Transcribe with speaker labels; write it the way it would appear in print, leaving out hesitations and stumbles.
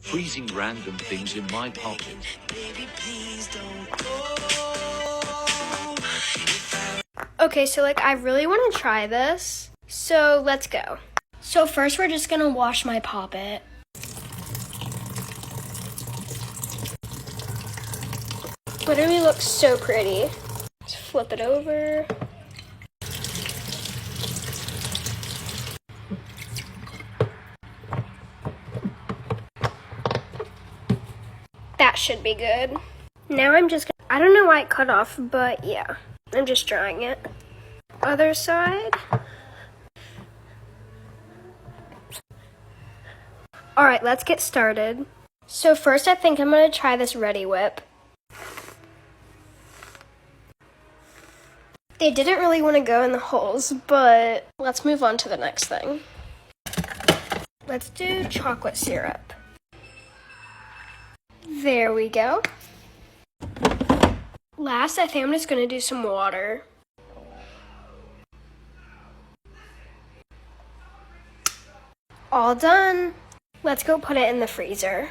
Speaker 1: freezing random things in my pocket.
Speaker 2: Okay, so like I really want to try this, so let's go. So first we're just gonna wash my poppet. Literally looks so pretty. Let's flip it over. That should be good. Now I'm just gonna, I don't know why it cut off, but yeah, I'm just drying it. Other side. All right, let's get started. So first I think I'm gonna try this Ready Whip. They didn't really want to go in the holes, but let's move on to the next thing. Let's do chocolate syrup. There we go. Last, I think I'm just gonna do some water. All done. Let's go put it in the freezer.